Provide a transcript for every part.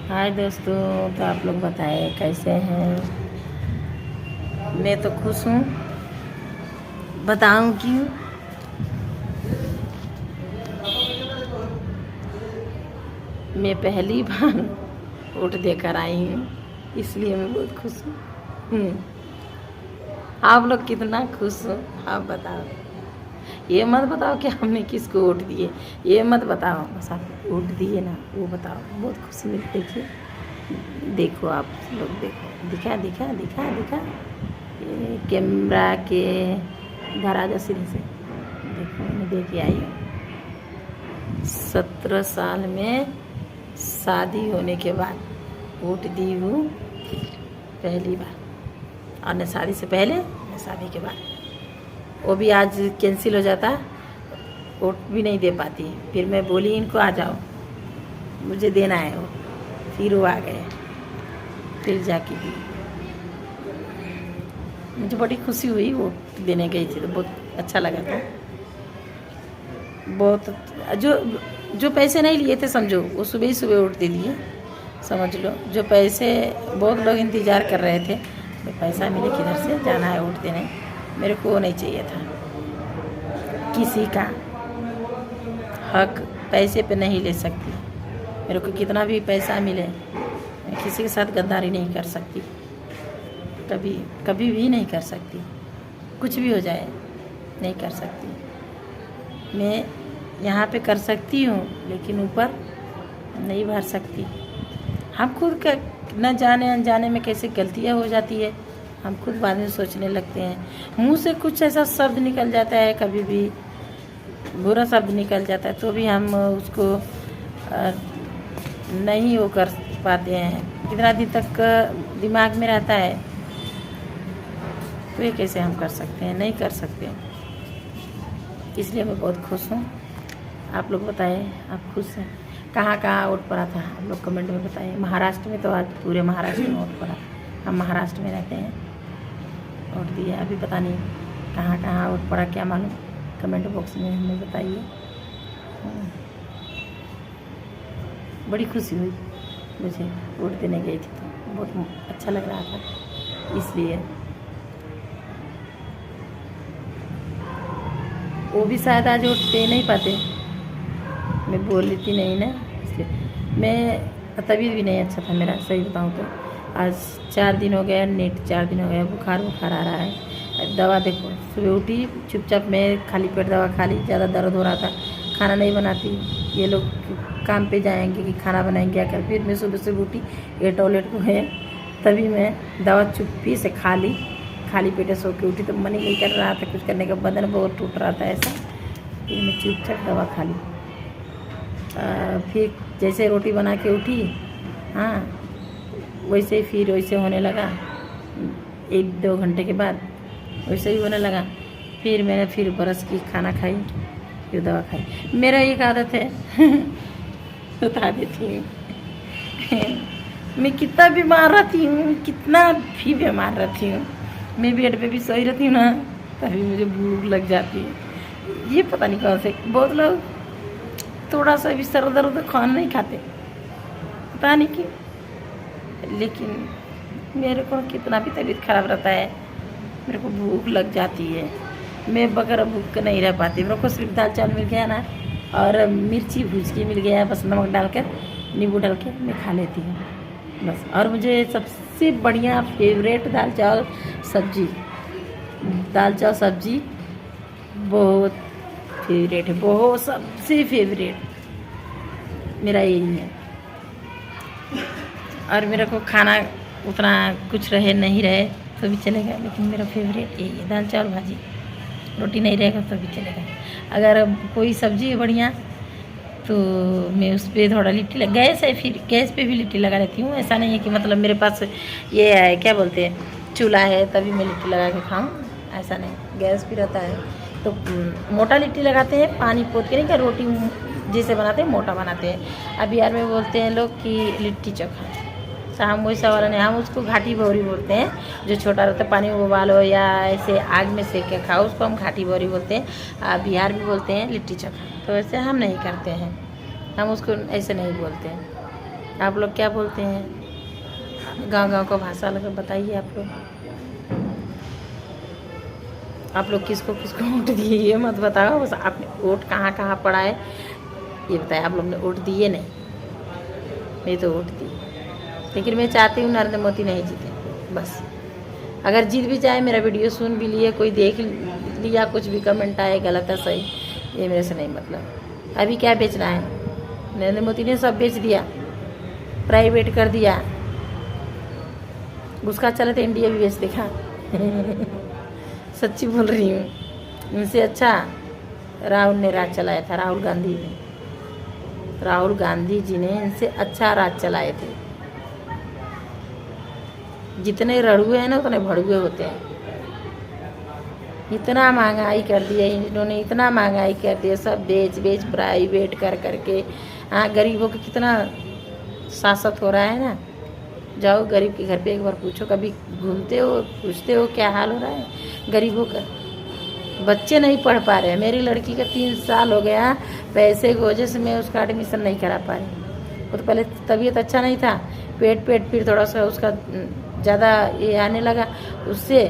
हाय दोस्तों, तो आप लोग बताएं कैसे हैं। मैं तो खुश हूँ। बताऊँ क्यों? मैं पहली बार वोट देकर आई हूँ, इसलिए मैं बहुत खुश हूँ। आप लोग कितना खुश हो आप बताओ। ये मत बताओ कि हमने किसको वोट दिए, ये मत बताओ, बस आप वोट दिए ना वो बताओ। बहुत खुशी मिलती। देखिए, देखो आप लोग, देखो, दिखा दिखा दिखा दिखा। ये कैमरा के इधर आ जा सीधे से। देखो, मैं दे के आई हूँ। 17 साल में शादी होने के बाद वोट दी हूँ पहली बार, और न शादी से पहले न शादी के बाद। वो भी आज कैंसिल हो जाता, वोट भी नहीं दे पाती। फिर मैं बोली इनको आ जाओ, मुझे देना है वो। फिर वो आ गए, फिर जाके दी। मुझे बड़ी खुशी हुई। वोट देने गई थी तो बहुत अच्छा लगा था। बहुत जो जो पैसे नहीं लिए थे समझो, वो सुबह ही सुबह वोट दे दिए, समझ लो। जो पैसे बहुत लोग इंतज़ार कर रहे थे, तो पैसा मिले किधर से, जाना है वोट देने। मेरे को वो नहीं चाहिए था। किसी का हक पैसे पे नहीं ले सकती। मेरे को कितना भी पैसा मिले, मैं किसी के साथ गद्दारी नहीं कर सकती, कभी कभी भी नहीं कर सकती। कुछ भी हो जाए नहीं कर सकती। मैं यहाँ पे कर सकती हूँ, लेकिन ऊपर नहीं भर सकती। हम खुद का न जाने अनजाने में कैसे गलतियाँ हो जाती है, हम खुद बाद में सोचने लगते हैं। मुंह से कुछ ऐसा शब्द निकल जाता है, कभी भी बुरा शब्द निकल जाता है, तो भी हम उसको नहीं वो कर पाते हैं। कितना दिन तक दिमाग में रहता है, तो ये कैसे हम कर सकते हैं? नहीं कर सकते। इसलिए मैं बहुत खुश हूँ। आप लोग बताएं, आप खुश हैं? कहाँ कहाँ वोट पड़ा था आप लोग कमेंट में बताइए। महाराष्ट्र में तो आज पूरे महाराष्ट्र में वोट पड़ा। हम महाराष्ट्र में रहते हैं, वोट दिया। अभी पता नहीं कहाँ कहाँ वोट पड़ा, क्या मालूम। कमेंट बॉक्स में हमें बताइए। बड़ी खुशी हुई मुझे, वोट देने गई थी तो बहुत अच्छा लग रहा था। इसलिए वो भी शायद आज वोट दे नहीं पाते। मैं बोल रही थी नहीं ना, इसलिए। मैं तबीयत भी नहीं अच्छा था मेरा, सही बताऊँ तो। आज 4 दिन हो गया, नेट 4 दिन हो गया, बुखार आ रहा है। दवा देखो, सुबह उठी चुपचाप, मैं खाली पेट दवा खा ली। ज़्यादा दर्द हो रहा था, खाना नहीं बनाती। ये लोग काम पे जाएंगे कि खाना बनाएंगे क्या कर। फिर मैं सुबह सुबह उठी, ये टॉयलेट को है, तभी मैं दवा चुप्पी से खा ली। खाली पेटे सो के उठी तो मन ही नहीं कर रहा था कुछ करने का, बदन बहुत टूट रहा था ऐसा। फिर मैं चुपचाप दवा खा ली। फिर जैसे रोटी बना के उठी, हाँ, वैसे ही फिर वैसे होने लगा। 1-2 घंटे के बाद वैसे ही होने लगा। फिर मैंने फिर बरस की खाना खाई, फिर दवा खाई। मेरा एक आदत है बता देती हूँ मैं कितना बीमार रहती हूँ, कितना भी बीमार रहती हूँ, मैं बेड पे भी सोई रहती हूँ ना, तभी मुझे भूख लग जाती है। ये पता नहीं कौन से बहुत लोग थोड़ा सा भी सर दर्द खाना नहीं खाते, पता नहीं क्यों। लेकिन मेरे को कितना भी तबीयत खराब रहता है, मेरे को भूख लग जाती है। मैं बगैर भूख के नहीं रह पाती। मेरे को सिर्फ दाल चावल मिल गया ना, और मिर्ची भूज के मिल गया, बस नमक डाल कर नींबू डाल के मैं खा लेती हूँ बस। और मुझे सबसे बढ़िया फेवरेट दाल चावल सब्जी, दाल चावल सब्जी बहुत फेवरेट है, बहुत सबसे फेवरेट मेरा यही है। और मेरे को खाना उतना कुछ रहे नहीं रहे तो भी चलेगा, लेकिन मेरा फेवरेट यही है, दाल चावल भाजी। रोटी नहीं रहेगा तो भी चलेगा। अगर कोई सब्जी है बढ़िया तो मैं उस पर थोड़ा लिट्टी गैस है, फिर गैस पे भी लिट्टी लगा लेती हूँ। ऐसा नहीं है कि मतलब मेरे पास ये है, क्या बोलते हैं, चूल्हा है तभी मैं लिट्टी लगा के खाऊँ, ऐसा नहीं। गैस भी रहता है तो मोटा लिट्टी लगाते हैं, पानी पोत के नहीं, क्या रोटी जैसे बनाते हैं मोटा बनाते हैं। अब बिहार में बोलते हैं लोग कि लिट्टी चोखा, तो हम वैसा वाला नहीं, हम उसको घाटी भौरी बोलते हैं। जो छोटा रहता है, पानी में उबालो या ऐसे आग में सेक के खाओ, उसको हम घाटी भौरी बोलते हैं। बिहार में बोलते हैं लिट्टी चोखा। तो ऐसे हम नहीं करते हैं, हम उसको ऐसे नहीं बोलते हैं। आप लोग क्या बोलते हैं? गांव का भाषा अलग बताइए आप लोग किसको किसको वोट दिए ये मत बताओ, बस आपने वोट कहाँ कहाँ पड़ा है ये बताएं। आप लोग ने वोट दिए? नहीं, मैं तो वोट दी, लेकिन मैं चाहती हूँ नरेंद्र मोदी नहीं जीते बस। अगर जीत भी जाए, मेरा वीडियो सुन भी लिए, कोई देख लिया, कुछ भी कमेंट आए गलत है सही, ये मेरे से नहीं मतलब। अभी क्या बेचना है? नरेंद्र मोदी ने सब बेच दिया, प्राइवेट कर दिया, उसका चले तो इंडिया भी बेच देगा। सच्ची बोल रही हूँ। इनसे अच्छा राहुल ने राज चलाया था, राहुल गांधी जी ने इनसे अच्छा राज चलाए थे। जितने रड़ुए हैं ना उतने भड़ुए होते हैं। इतना महंगाई कर दिया इन्होंने, इतना महंगाई कर दिया, सब बेच प्राइवेट कर करके। हाँ, गरीबों को कितना शासक हो रहा है ना। जाओ गरीब के घर पे एक बार पूछो, कभी घूमते हो, पूछते हो क्या हाल हो रहा है गरीबों का? बच्चे नहीं पढ़ पा रहे हैं। मेरी लड़की का 3 साल हो गया, पैसे की वजह से मैं उसका एडमिशन नहीं करा पा रही। वो तो पहले तबीयत अच्छा नहीं था, पेट फिर थोड़ा सा उसका ज़्यादा ये आने लगा, उससे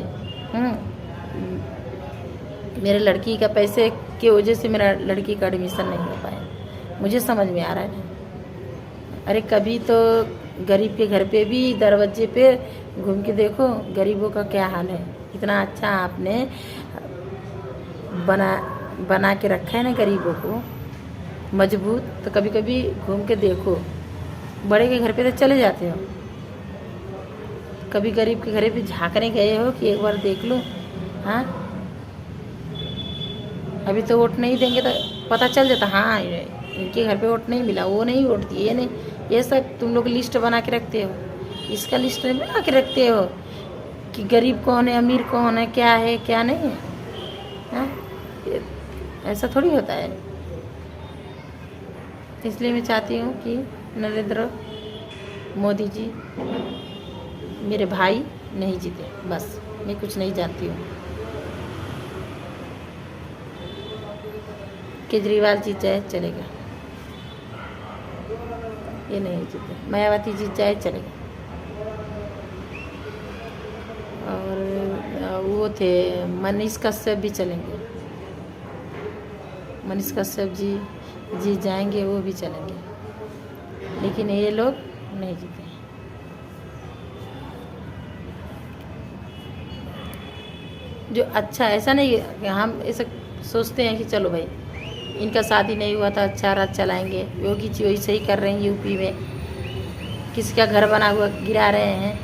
मेरे लड़की का पैसे की वजह से मेरा लड़की का एडमिशन नहीं हो पाया। मुझे समझ में आ रहा है। अरे कभी तो गरीब के घर पे भी दरवाजे पे घूम के देखो गरीबों का क्या हाल है। इतना अच्छा आपने बना के रखा है ना गरीबों को मजबूत, तो कभी कभी घूम के देखो। बड़े के घर पे तो चले जाते हो, कभी गरीब के घर पे झांकने गए हो कि एक बार देख लो? हाँ, अभी तो वोट नहीं देंगे तो पता चल जाता, हाँ इनके घर पे वोट नहीं मिला, वो नहीं वोट दिए, ये नहीं। ये सब तुम लोग लिस्ट बना के रखते हो, इसका लिस्ट नहीं बना के रखते हो कि गरीब कौन है, अमीर कौन है, क्या है क्या नहीं है। हाँ, ऐसा थोड़ी होता है। इसलिए मैं चाहती हूँ कि नरेंद्र मोदी जी मेरे भाई नहीं जीते, बस। मैं कुछ नहीं जानती हूँ। केजरीवाल जीत जाए चलेगा, ये नहीं जीते। मायावती जीत जाए चलेगा। और वो थे मनीष कश्यप भी चलेंगे, मनीष कश्यप जी जीत जाएंगे, वो भी चलेंगे, लेकिन ये लोग नहीं जीते। जो अच्छा, ऐसा नहीं कि हम ऐसा सोचते हैं कि चलो भाई इनका शादी नहीं हुआ था, अच्छा राज चलाएंगे। योगी जी वही सही कर रहे हैं यूपी में, किसी का घर बना हुआ गिरा रहे हैं।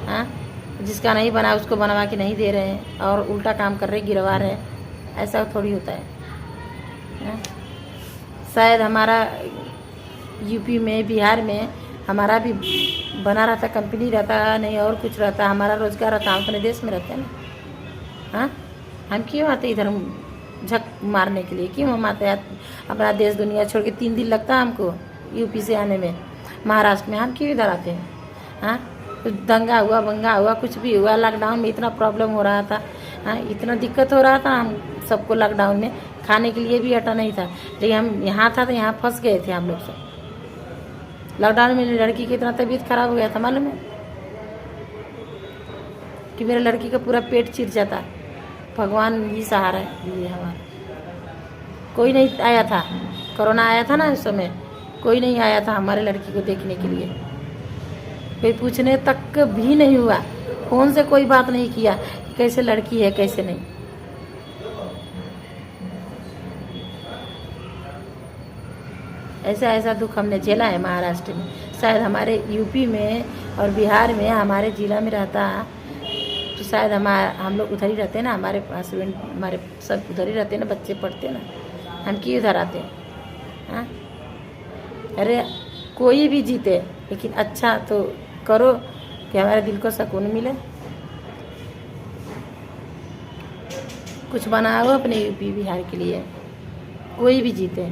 हाँ, जिसका नहीं बना उसको बनवा के नहीं दे रहे हैं और उल्टा काम कर रहे, गिरवा रहे हैं। ऐसा थोड़ी होता है। हाँ? शायद हमारा यूपी में, बिहार में हमारा भी बना रहता, कंपनी रहता, नहीं और कुछ रहता, हमारा रोजगार रहता, हम अपने देश में रहते हैं ना। हाँ, हम क्यों आते इधर झक मारने के लिए? क्यों हम आते हैं अपना देश दुनिया छोड़ के? 3 दिन लगता है हमको यूपी से आने में, महाराष्ट्र में। हम क्यों इधर आते हैं? हाँ, कुछ दंगा हुआ, बंगा हुआ, कुछ भी हुआ, लॉकडाउन में इतना प्रॉब्लम हो रहा था। हाँ, इतना दिक्कत हो रहा था हम सबको लॉकडाउन में, खाने के लिए भी आटा नहीं था, लेकिन हम यहाँ था तो यहाँ फंस गए थे हम लोग सब। लॉकडाउन में लड़की की इतना तबीयत खराब हो गया था, मालूम है कि मेरे लड़की का पूरा पेट चिर जाता। भगवान ही सहारा है हमारा। कोई नहीं आया था, कोरोना आया था ना उस समय, कोई नहीं आया था हमारे लड़की को देखने के लिए, कोई पूछने तक भी नहीं हुआ। फ़ोन से कोई बात नहीं किया कि कैसे लड़की है कैसे नहीं। ऐसा दुख हमने झेला है महाराष्ट्र में। शायद हमारे यूपी में और बिहार में, हमारे ज़िला में रहता तो शायद हम लोग उधर ही रहते हैं ना, हमारे हस्बैंड हमारे सब उधर ही रहते हैं ना, बच्चे पढ़ते हैं ना, हम क्यों इधर आते हैं? हाँ, अरे कोई भी जीते, लेकिन अच्छा तो करो कि हमारे दिल को सुकून मिले। कुछ बनाओ अपने यूपी बिहार के लिए। कोई भी जीते,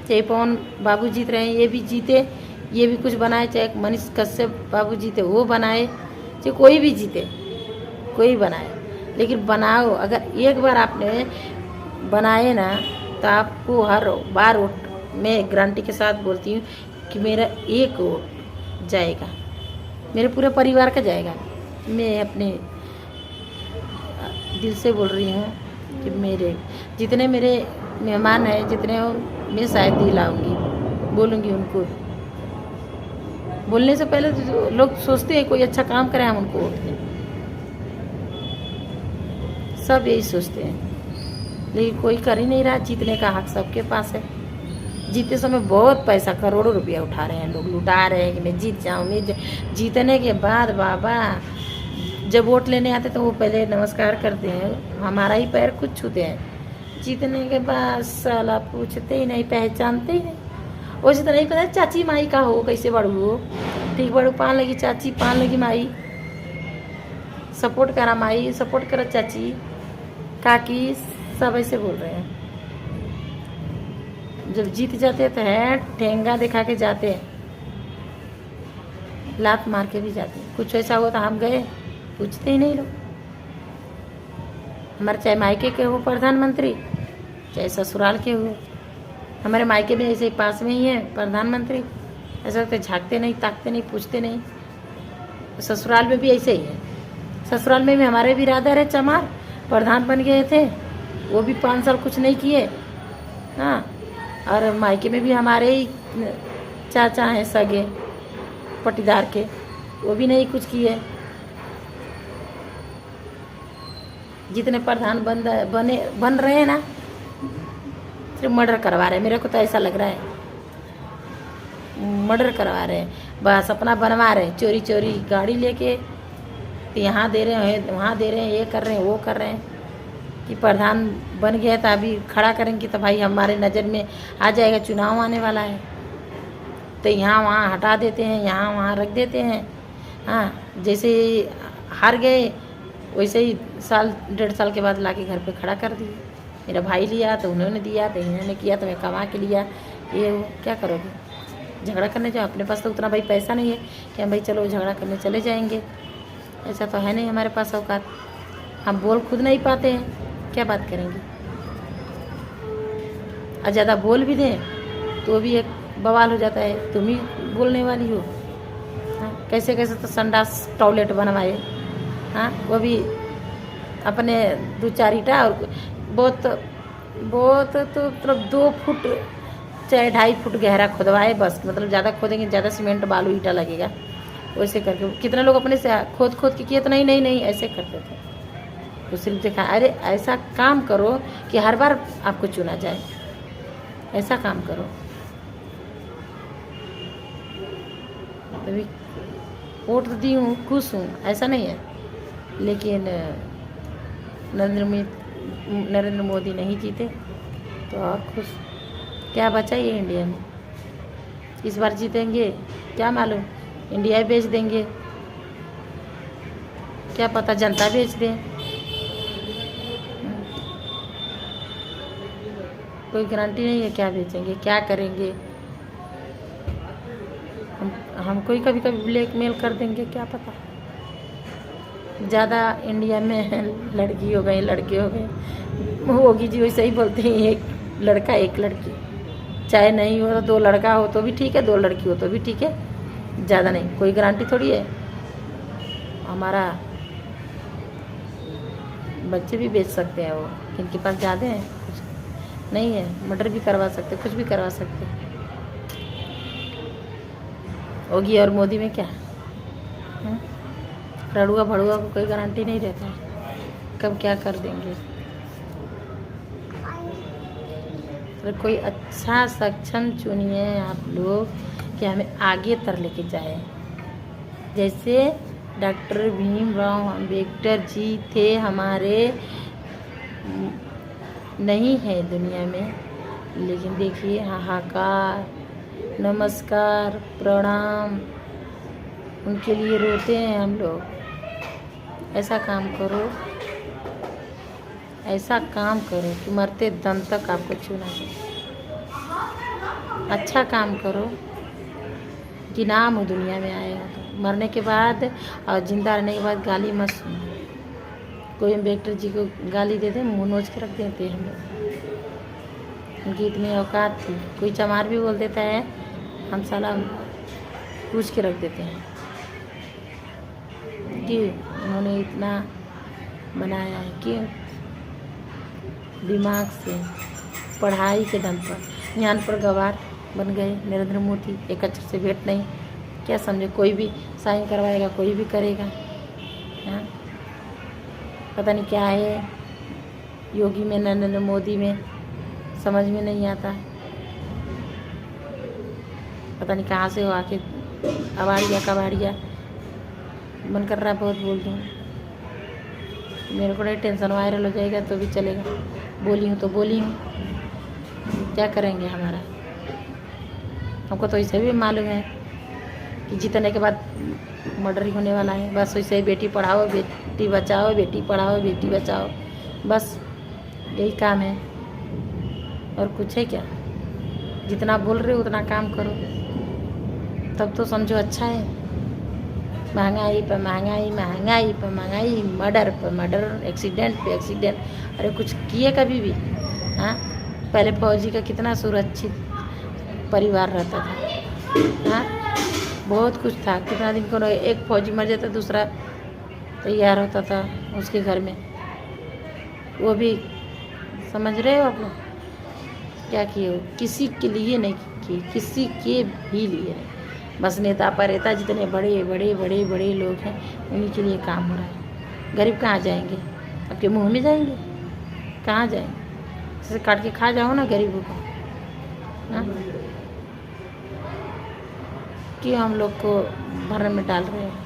चाहे पवन बाबू जीत रहे हैं, ये भी जीते, ये भी कुछ बनाए, चाहे मनीष कश्यप बाबू जीते वो बनाए, चाहे कोई भी जीते, कोई बनाए, लेकिन बनाओ। अगर एक बार आपने बनाए ना तो आपको हर बार वोट, मैं गारंटी के साथ बोलती हूँ कि मेरा एक वोट जाएगा, मेरे पूरे परिवार का जाएगा। मैं अपने दिल से बोल रही हूँ कि मेरे जितने मेरे मेहमान हैं, जितने हो, मैं शायद दिलाऊंगी, बोलूँगी उनको। बोलने से पहले तो लोग सोचते हैं कोई अच्छा काम करे हम उनको वोट दें, सब यही सोचते हैं, लेकिन कोई कर ही नहीं रहा। जीतने का हक सबके पास है। जीते समय बहुत पैसा, करोड़ों रुपया उठा रहे हैं लोग, लुटा रहे हैं कि मैं जीत जाऊँ। जीतने के बाद बाबा जब वोट लेने आते तो वो पहले नमस्कार करते हैं, हमारा ही पैर कुछ छूते हैं। जीतने के बाद साला पूछते ही नहीं, पहचानते ही नहीं। वैसे तो नहीं पता चाची माई का हो, कैसे बड़ू हो, ठीक बड़ू, पान लगी चाची, पान लगी माई, सपोर्ट करा माई, सपोर्ट करा चाची, काकी, सब ऐसे बोल रहे हैं। जब जीत जाते तो है ठेंगा दिखा के जाते हैं, लात मार के भी जाते हैं। कुछ ऐसा हो तो हम गए, पूछते ही नहीं लोग। हमारे चाहे मायके के हो प्रधानमंत्री, चाहे ससुराल के हो, हमारे मायके में ऐसे पास में ही है प्रधानमंत्री, ऐसा तो झाँकते नहीं, ताकते नहीं, पूछते नहीं। ससुराल में भी ऐसे ही है। ससुराल में भी हमारे भी राधर है चमार, प्रधान बन गए थे, वो भी 5 साल कुछ नहीं किए। हाँ, और मायके में भी हमारे ही चाचा हैं सगे पटीदार के, वो भी नहीं कुछ किए। जितने प्रधान बन रहे हैं ना, सिर्फ मर्डर करवा रहे हैं। मेरे को तो ऐसा लग रहा है मर्डर करवा रहे हैं, बस अपना बनवा रहे हैं। चोरी चोरी गाड़ी लेके तो यहाँ दे रहे हैं, वहाँ दे रहे हैं, ये कर रहे हैं, वो कर रहे हैं। कि प्रधान बन गया तो अभी खड़ा करेंगे तो भाई हमारे नज़र में आ जाएगा, चुनाव आने वाला है तो यहाँ वहाँ हटा देते हैं, यहाँ वहाँ रख देते हैं। हाँ, जैसे हार गए वैसे ही साल 1.5 साल के बाद लाके घर पे खड़ा कर दिए। मेरा भाई लिया तो उन्होंने दिया, तो इन्होंने किया तो मैं कमा के लिया। ये वो क्या करोगे, झगड़ा करने जाओ। अपने पास तो उतना भाई पैसा नहीं है कि हम भाई चलो झगड़ा करने चले जाएंगे, ऐसा तो है नहीं हमारे पास औकात। हम बोल खुद नहीं पाते हैं, क्या बात करेंगे। और ज़्यादा बोल भी दें तो भी एक बवाल हो जाता है, तुम ही बोलने वाली हो। हाँ, कैसे कैसे तो संडास टॉयलेट बनवाए। हाँ, वो भी अपने 2-4 ईंटा, और बहुत तो मतलब 2 फुट चाहे 2.5 फुट गहरा खुदवाए बस। मतलब ज़्यादा खोदेंगे, ज़्यादा सीमेंट बालू ईंटा लगेगा, वैसे करके। कितने लोग अपने से खोद के किए तो नहीं ऐसे करते थे। तो सिर्फ देखा, अरे ऐसा काम करो कि हर बार आपको चुना जाए, ऐसा काम करो। तभी वोट दी हूँ, खुश हूँ, ऐसा नहीं है। लेकिन नरेंद्र मोदी नहीं जीते तो और खुश। क्या बचा ये इंडिया में। इस बार जीतेंगे क्या मालूम, इंडिया ही बेच देंगे, क्या पता जनता बेच दें। कोई गारंटी नहीं है क्या बेचेंगे, क्या करेंगे। हमको ही कभी कभी ब्लैकमेल कर देंगे, क्या पता। ज़्यादा इंडिया में लड़की हो गई, लड़के हो गए, होगी जी वैसे ही बोलते हैं, एक लड़का एक लड़की। चाहे नहीं हो तो 2 लड़का हो तो भी ठीक है, 2 लड़की हो तो भी ठीक है, ज़्यादा नहीं। कोई गारंटी थोड़ी है। हमारा बच्चे भी बेच सकते हैं वो, इनके पास ज़्यादा है, कुछ नहीं है। मर्डर भी करवा सकते, कुछ भी करवा सकते। योगी और मोदी में क्या, रड़ुआ भड़ुआ को कोई गारंटी नहीं रहता है कब क्या कर देंगे। तो कोई अच्छा सक्षम चुनिए आप लोग कि हमें आगे तर लेके जाए। जैसे डॉक्टर भीमराव अम्बेडकर जी थे, हमारे नहीं है दुनिया में, लेकिन देखिए हाहाकार, नमस्कार, प्रणाम, उनके लिए रोते हैं हम लोग। ऐसा काम करो, ऐसा काम करो कि मरते दम तक आपको चुना जाए। अच्छा काम करो कि नाम हो दुनिया में आएगा। तो मरने के बाद और जिंदा रहने के बाद गाली मत सुनो। कोई अम्बेडकर जी को गाली दे दे, मुँह नोच के रख देते हम लोग। उनकी इतनी औकात थी। कोई चमार भी बोल देता है हम साला पूछ के रख देते हैं कि उन्होंने इतना बनाया है, क्यों? दिमाग से, पढ़ाई के दम पर। यहाँ पर गवार बन गए नरेंद्र मोदी, एक अक्षर से भेंट नहीं। क्या समझे, कोई भी साइन करवाएगा, कोई भी करेगा। हाँ, पता नहीं क्या है योगी में, नरेंद्र मोदी में, समझ में नहीं आता। पता नहीं कहाँ से हो आके अवाड़िया कबाड़िया मन कर रहा है बहुत बोल दूँ। मेरे को नहीं टेंशन, वायरल हो जाएगा तो भी चलेगा। बोली हूँ तो बोली हूँ, क्या करेंगे हमारा। हमको तो इसे भी मालूम है कि जीतने के बाद मर्डर ही होने वाला है। बस वैसे ही बेटी पढ़ाओ, बेटी बचाओ, बेटी पढ़ाओ, बेटी बचाओ, बस यही काम है और कुछ है क्या। जितना बोल रहे हो उतना काम करो, तब तो समझो अच्छा है। महंगाई पर महंगाई, महंगाई पर महंगाई, मर्डर पर मर्डर, एक्सीडेंट पे एक्सीडेंट। अरे कुछ किए कभी भी? हाँ, पहले फौजी का कितना सुरक्षित परिवार रहता था। हाँ, बहुत कुछ था। कितना दिन को एक फौजी मर जाता, दूसरा तैयार होता था उसके घर में। वो भी समझ रहे हो आप लोग क्या किए हो? किसी के लिए नहीं किए, किसी के भी लिए नहीं। बस नेता परेता जितने बड़े बड़े बड़े बड़े लोग हैं उन्हीं के लिए काम हो रहा है। गरीब कहाँ जाएंगे? आपके मुंह में जाएंगे? कहाँ जाएंगे? जैसे काट के खा जाओ ना गरीबों को। हाँ, क्यों हम लोग को भरण में डाल रहे हैं?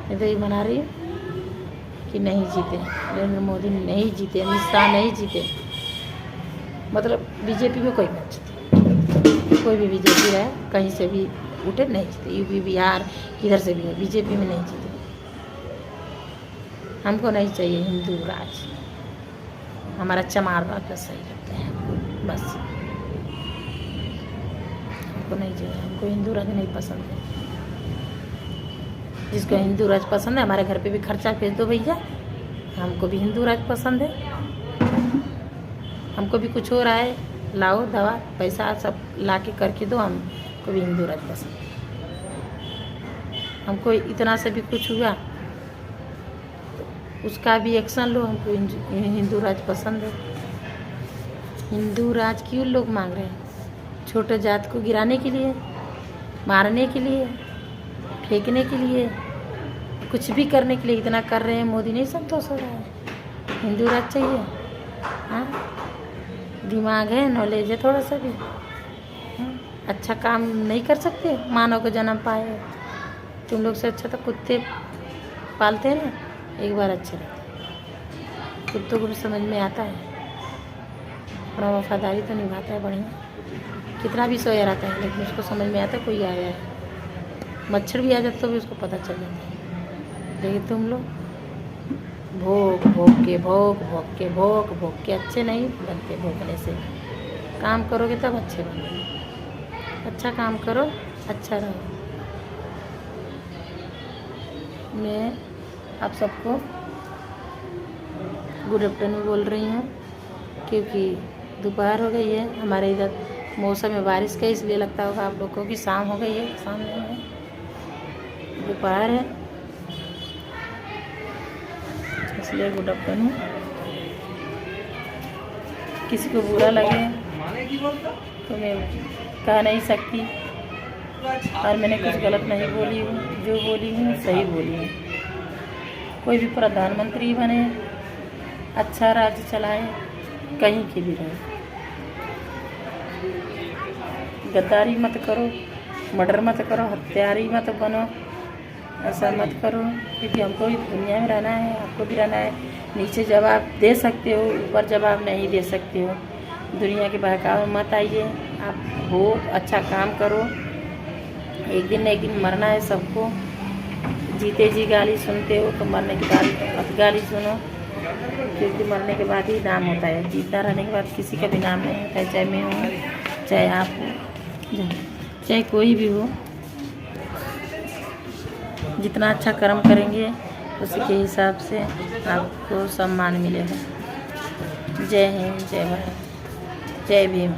मैं तो ये बना रही हूँ कि नहीं जीते नरेंद्र मोदी, नहीं जीते अमित शाह, नहीं जीते। मतलब बीजेपी में कोई मत जीते, कोई भी बीजेपी रहे, कहीं से भी उठे, नहीं जीते। यूपी बिहार किधर से भी है, बीजेपी में नहीं जीते। हमको नहीं चाहिए हिंदू राज, हमारा चमारबाग का सही लगता है बस। हमको नहीं चाहिए, हमको हिंदू राज नहीं पसंद है। जिसको हिंदू राज पसंद है हमारे घर पे भी खर्चा भेज दो भैया, हमको भी हिंदू राज पसंद है। हमको भी कुछ हो रहा है, लाओ दवा पैसा सब ला के करके दो, हमको भी हिंदू राज पसंद है। हमको इतना से भी कुछ हुआ तो उसका भी एक्शन लो, हमको हिंदू राज पसंद है। हिंदू राज क्यों लोग मांग रहे हैं? छोटे जात को गिराने के लिए, मारने के लिए, फेंकने के लिए, कुछ भी करने के लिए इतना कर रहे हैं। मोदी नहीं संतोष हो रहा है? हिंदू राज चाहिए। हाँ, दिमाग है, नॉलेज है थोड़ा सा भी। अच्छा काम नहीं कर सकते? मानव को जन्म पाए, तुम लोग से अच्छा तो कुत्ते पालते हैं ना, एक बार अच्छे रहते। कुत्तों को भी समझ में आता है, थोड़ा वफादारी तो निभाता है बढ़िया। कितना भी सोया रहता है लेकिन उसको समझ में आता है कोई आया है। मच्छर भी आ जाता तो भी उसको पता चल जाता है। लेकिन तुम लोग भोग भोग के, भोग भोग के, भोग भोग के अच्छे नहीं बनते। भोगने से काम करोगे तब अच्छे बनोगे। अच्छा काम करो, अच्छा रहो। मैं आप सबको गुड आफ्टरनून बोल रही हूँ क्योंकि दोपहर हो गई है। हमारे इधर मौसम में बारिश का, इसलिए लगता होगा आप लोग को कि शाम हो गई है। शाम नहीं है, दोपहर है, इसलिए गुड आफ्टरनून। किसी को बुरा लगे तो मैं कह नहीं सकती, और मैंने कुछ गलत नहीं बोली हूँ। जो बोली हूँ सही बोली हूँ। कोई भी प्रधानमंत्री बने, अच्छा राज्य चलाए, कहीं के भी रहे, गद्दारी मत करो, मर्डर मत करो, हत्यारी मत बनो, ऐसा मत करो। क्योंकि हमको भी दुनिया में रहना है, आपको भी रहना है। नीचे जवाब दे सकते हो, ऊपर जवाब नहीं दे सकते हो। दुनिया के बहकावे मत आइए। आप हो, अच्छा काम करो। एक दिन न एक दिन मरना है सबको। जीते जी गाली सुनते हो तो मरने के बाद मत गाली सुनो, क्योंकि मरने के बाद ही नाम होता है। जीता रहने के बाद किसी का भी नाम नहीं होता है। चाहे मैं हूँ, चाहे आप हो, चाहे कोई भी हो। जितना अच्छा कर्म करेंगे उसी के हिसाब से आपको सम्मान मिलेगा। जय हिंद, जय भारत, जय भीम।